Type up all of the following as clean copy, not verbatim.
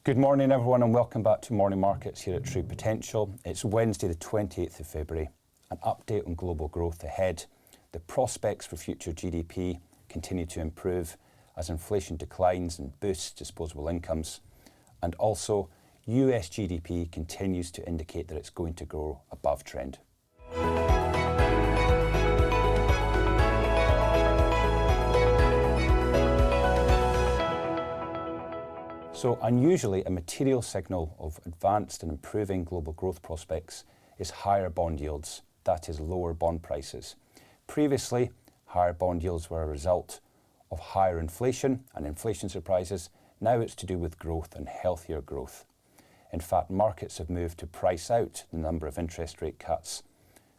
Good morning everyone and welcome back to Morning Markets here at True Potential. It's Wednesday the 28th of February. An update on global growth ahead. The prospects for future GDP continue to improve as inflation declines and boosts disposable incomes. And also, US GDP continues to indicate that it's going to grow above trend. So unusually, a material signal of advanced and improving global growth prospects is higher bond yields, that is lower bond prices. Previously, higher bond yields were a result of higher inflation and inflation surprises. Now it's to do with growth and healthier growth. In fact, markets have moved to price out the number of interest rate cuts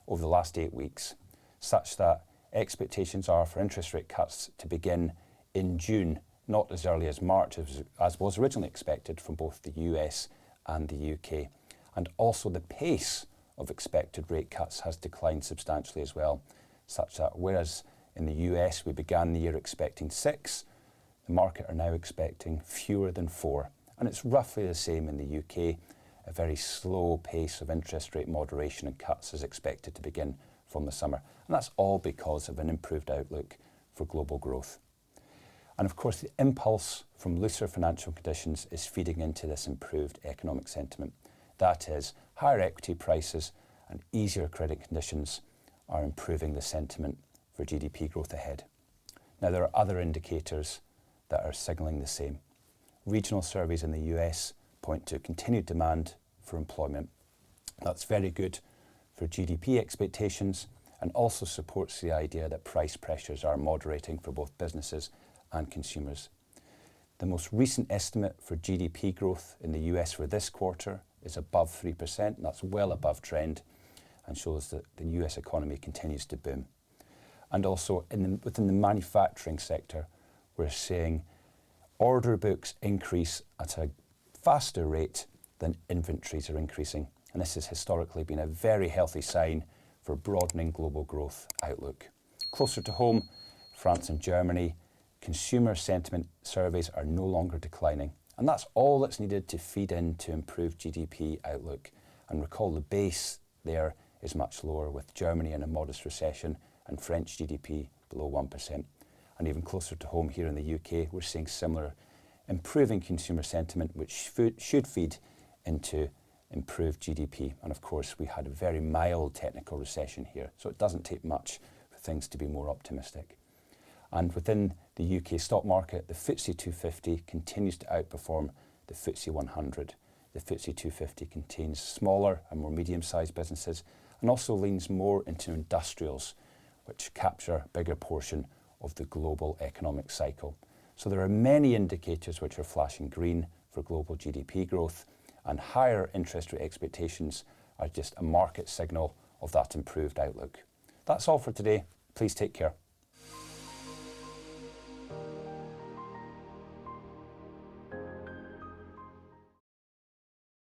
over the last 8 weeks, such that expectations are for interest rate cuts to begin in June, not as early as March, as was originally expected from both the US and the UK. And also the pace of expected rate cuts has declined substantially as well, such that whereas in the US we began the year expecting 6, the market are now expecting fewer than 4. And it's roughly the same in the UK. A very slow pace of interest rate moderation and cuts is expected to begin from the summer. And that's all because of an improved outlook for global growth. And of course, the impulse from looser financial conditions is feeding into this improved economic sentiment. That is, higher equity prices and easier credit conditions are improving the sentiment for GDP growth ahead. Now, there are other indicators that are signalling the same. Regional surveys in the US point to continued demand for employment. That's very good for GDP expectations and also supports the idea that price pressures are moderating for both businesses and consumers. The most recent estimate for GDP growth in the US for this quarter is above 3%. That's well above trend and shows that the US economy continues to boom. And also within the manufacturing sector, we're seeing order books increase at a faster rate than inventories are increasing. And this has historically been a very healthy sign for broadening global growth outlook. Closer to home, France and Germany, consumer sentiment surveys are no longer declining. And that's all that's needed to feed into improved GDP outlook. And recall the base there is much lower, with Germany in a modest recession and French GDP below 1%. And even closer to home here in the UK, we're seeing similar improving consumer sentiment, which should feed into improved GDP. And of course, we had a very mild technical recession here, so it doesn't take much for things to be more optimistic. And within the UK stock market, the FTSE 250 continues to outperform the FTSE 100. The FTSE 250 contains smaller and more medium-sized businesses and also leans more into industrials, which capture a bigger portion of the global economic cycle. So there are many indicators which are flashing green for global GDP growth, and higher interest rate expectations are just a market signal of that improved outlook. That's all for today. Please take care.